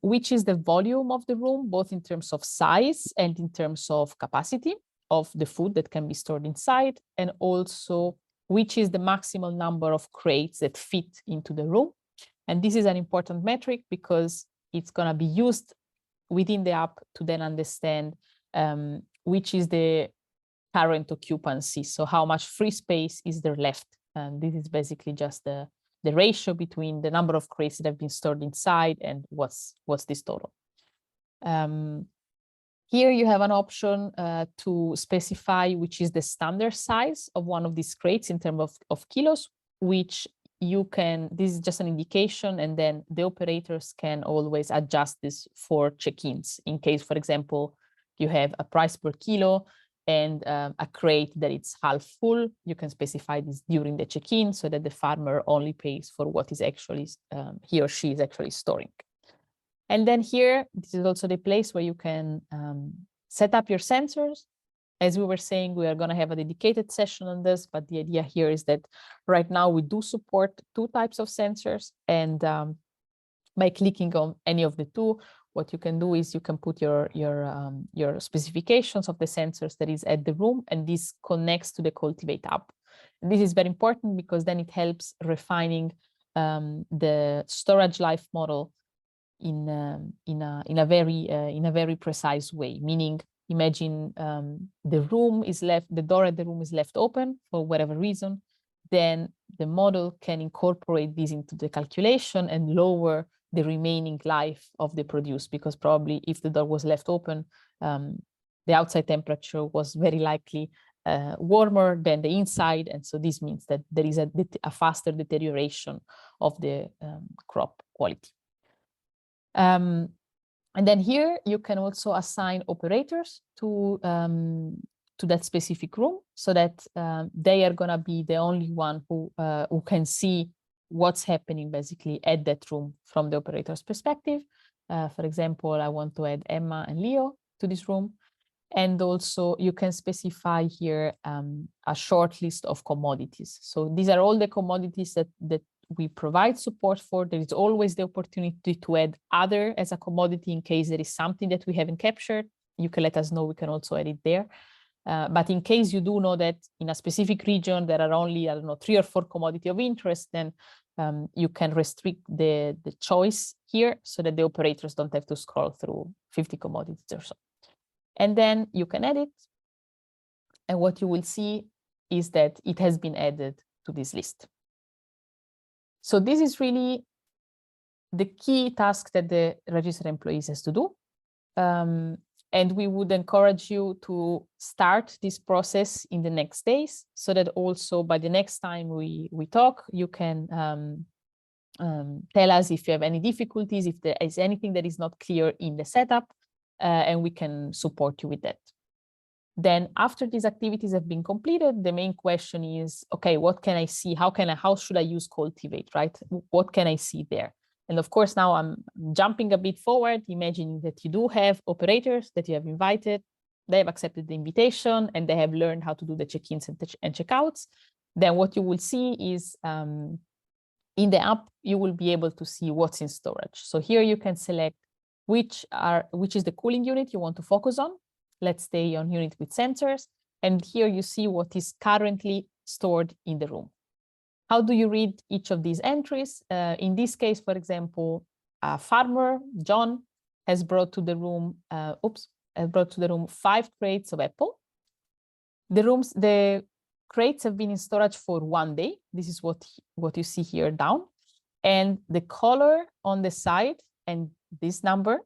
Speaker 9: which is the volume of the room, both in terms of size and in terms of capacity of the food that can be stored inside, and also which is the maximal number of crates that fit into the room. And this is an important metric because it's going to be used within the app to then understand which is the current occupancy. So how much free space is there left? And this is basically just the ratio between the number of crates that have been stored inside and what's this total. Here you have an option to specify which is the standard size of one of these crates in terms of kilos, which you can, this is just an indication, and then the operators can always adjust this for check-ins. In case, for example, you have a price per kilo and a crate that it's half full, you can specify this during the check-in so that the farmer only pays for what is actually, he or she is actually storing. And then here, this is also the place where you can set up your sensors. As we were saying, we are going to have a dedicated session on this, but the idea here is that right now we do support 2 types of sensors. And by clicking on any of the 2, what you can do is you can put your specifications of the sensors that is at the room, and this connects to the Coldtivate app. And this is very important because then it helps refining the storage life model in a very precise way. Meaning, imagine the room is left, the door at the room is left open for whatever reason, then the model can incorporate this into the calculation and lower the remaining life of the produce, because probably if the door was left open, the outside temperature was very likely warmer than the inside. And so this means that there is a faster deterioration of the crop quality. And then here you can also assign operators to that specific room so that they are going to be the only one who can see what's happening basically at that room from the operator's perspective. For example, I want to add Emma and Leo to this room. And also you can specify here a short list of commodities. So these are all the commodities that we provide support for. There is always the opportunity to add other as a commodity in case there is something that we haven't captured. You can let us know, we can also add it there. But in case you do know that in a specific region there are only, I don't know, 3 or 4 commodity of interest, then you can restrict the choice here so that the operators don't have to scroll through 50 commodities or so. And then you can edit. And what you will see is that it has been added to this list. So this is really the key task that the registered employees has to do. And we would encourage you to start this process in the next days so that also by the next time we talk, you can tell us if you have any difficulties, if there is anything that is not clear in the setup, and we can support you with that. Then after these activities have been completed, the main question is, okay, what can I see? How should I use Coldtivate, right? What can I see there? And of course, now I'm jumping a bit forward, imagining that you do have operators that you have invited, they have accepted the invitation and they have learned how to do the check-ins and checkouts. Then what you will see is in the app, you will be able to see what's in storage. So here you can select which is the cooling unit you want to focus on. Let's stay on unit with sensors. And here you see what is currently stored in the room. How do you read each of these entries? In this case, for example, a farmer, John, has brought to the room, 5 crates of apple. The crates have been in storage for 1 day. This is what you see here down. And the color on the side and this number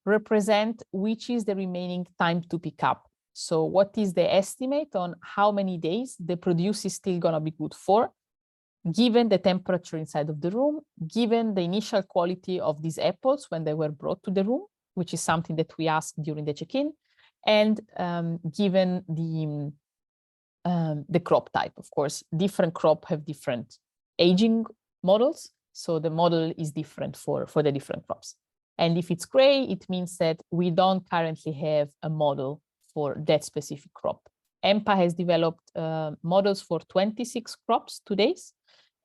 Speaker 9: represent which is the remaining time to pick up. So what is the estimate on how many days the produce is still gonna be good for, given the temperature inside of the room, given the initial quality of these apples when they were brought to the room, which is something that we asked during the check-in, and given the crop type. Of course, different crop have different aging models, so the model is different for the different crops. And if it's gray, it means that we don't currently have a model for that specific crop. EMPA has developed models for 26 crops to date,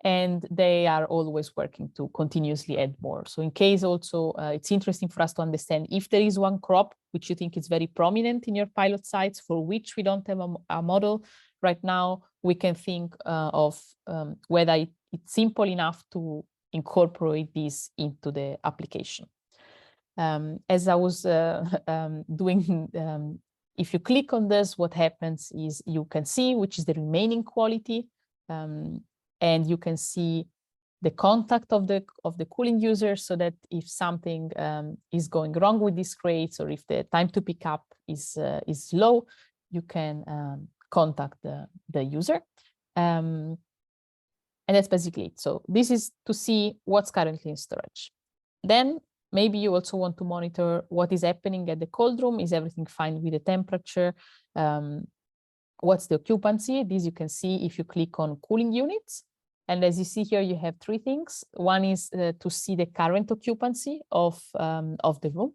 Speaker 9: and they are always working to continuously add more. So in case also, it's interesting for us to understand if there is one crop which you think is very prominent in your pilot sites for which we don't have a model right now, we can think of whether it's simple enough to incorporate this into the application. As I was doing, if you click on this, what happens is you can see which is the remaining quality, and you can see the contact of the cooling user, so that if something is going wrong with these crates, or if the time to pick up is low, you can contact the user. And that's basically it. So this is to see what's currently in storage. Then maybe you also want to monitor what is happening at the cold room. Is everything fine with the temperature? What's the occupancy? This you can see if you click on cooling units. And as you see here, you have 3 things. One is to see the current occupancy of the room.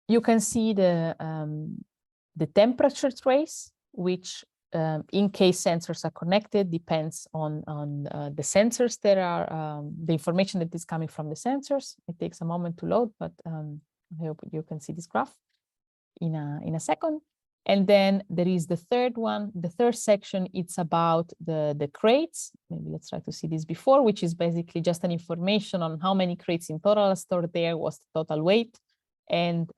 Speaker 9: You can see the temperature trace, which in case sensors are connected, depends on the sensors that are, the information that is coming from the sensors. It takes a moment to load, but I hope you can see this graph in a second. And then there is the third one, the third section, it's about the crates. Maybe let's try to see this before, which is basically just an information on how many crates in total are stored there, what's the total weight, and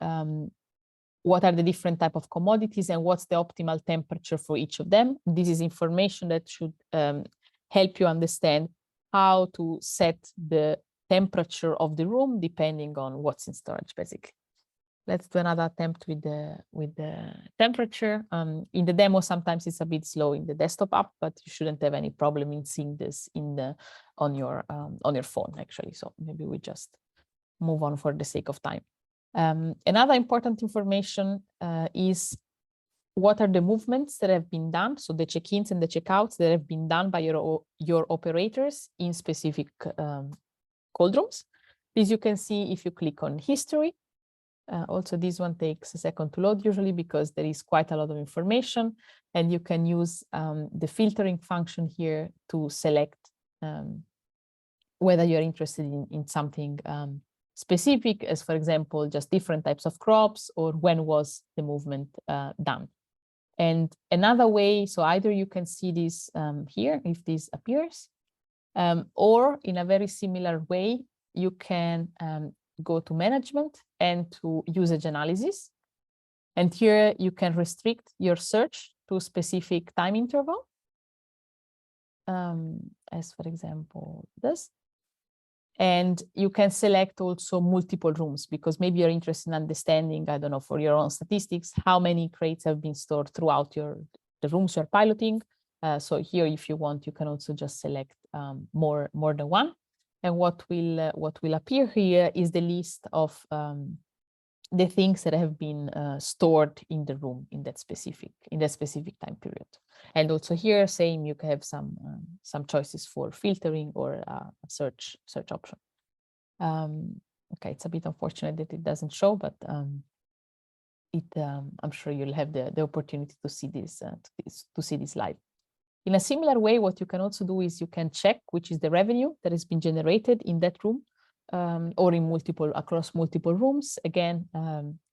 Speaker 9: what are the different type of commodities and what's the optimal temperature for each of them. This is information that should help you understand how to set the temperature of the room depending on what's in storage, basically. Let's do another attempt with the temperature. In the demo, sometimes it's a bit slow in the desktop app, but you shouldn't have any problem in seeing this on your phone, actually. So maybe we just move on for the sake of time. Another important information is what are the movements that have been done. So the check-ins and the check-outs that have been done by your operators in specific cold rooms. This you can see if you click on history. Also, this one takes a second to load usually because there is quite a lot of information, and you can use the filtering function here to select whether you're interested in something specific, as for example, just different types of crops, or when was the movement done. And another way, so either you can see this here, if this appears, or in a very similar way, you can go to management and to usage analysis. And here you can restrict your search to a specific time interval. As for example, this. And you can select also multiple rooms, because maybe you're interested in understanding, I don't know, for your own statistics, how many crates have been stored throughout the rooms you're piloting. So here, if you want, you can also just select more than one. And what will appear here is the list of the things that have been stored in the room in that specific time period. And also here, same, you can have some choices for filtering or a search option. Okay, it's a bit unfortunate that it doesn't show, but I'm sure you'll have the opportunity to see this live. In a similar way, what you can also do is you can check which is the revenue that has been generated in that room. or across multiple rooms. Again,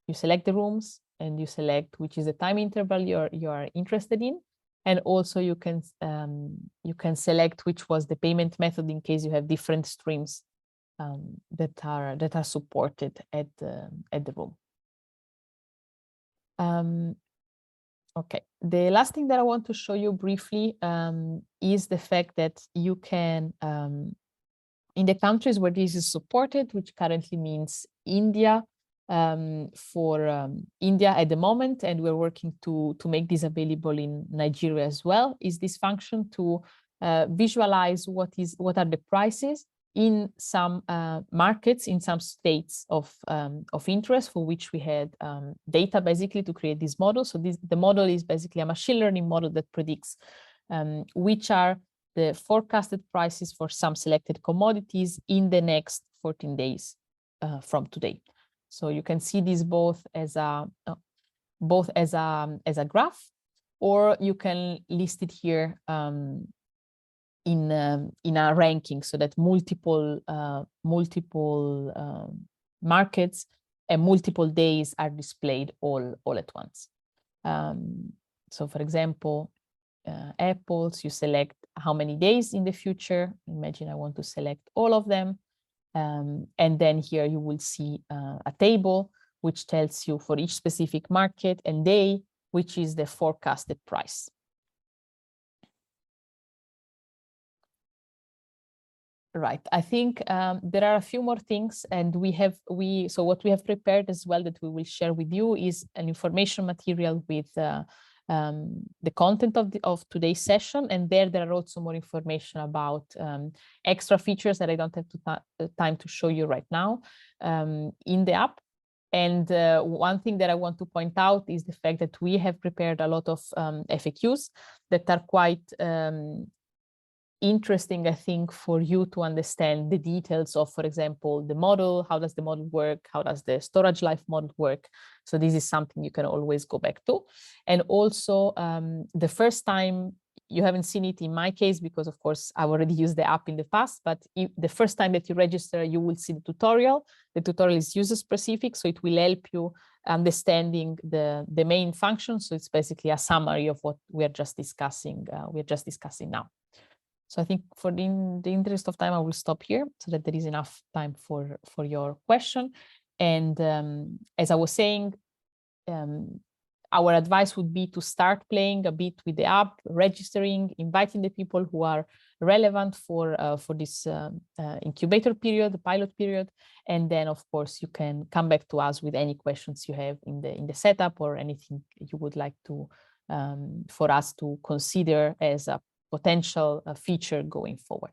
Speaker 9: you select the rooms and you select which is the time interval you are interested in. And also you can select which was the payment method in case you have different streams that are supported at the room. Okay, the last thing that I want to show you briefly is the fact that you can, in the countries where this is supported, which currently means India, for India at the moment, and we're working to make this available in Nigeria as well, is this function to visualize what are the prices in some markets, in some states of interest for which we had data basically to create this model. So the model is basically a machine learning model that predicts which are the forecasted prices for some selected commodities in the next 14 days from today. So you can see this both as a graph, or you can list it here in a ranking, so that multiple markets and multiple days are displayed all at once. So for example, apples, you select how many days in the future. Imagine I want to select all of them. And then here you will see a table which tells you for each specific market and day, which is the forecasted price. Right, I think there are a few more things, and so what we have prepared as well that we will share with you is an information material with the content of today's session, and there are also more information about extra features that I don't have time to show you right now in the app. And one thing that I want to point out is the fact that we have prepared a lot of FAQs that are quite interesting, I think, for you to understand the details of, for example, the model. How does the model work? How does the storage life model work? So this is something you can always go back to. And also the first time, you haven't seen it in my case, because of course I already used the app in the past, but the first time that you register, you will see the tutorial. The tutorial is user specific, so it will help you understanding the main function. So it's basically a summary of what we are just discussing. Now. So I think in the interest of time, I will stop here so that there is enough time for your question. And as I was saying, our advice would be to start playing a bit with the app, registering, inviting the people who are relevant for this incubator period, the pilot period. And then, of course, you can come back to us with any questions you have in the setup, or anything you would like to for us to consider as a potential feature going forward.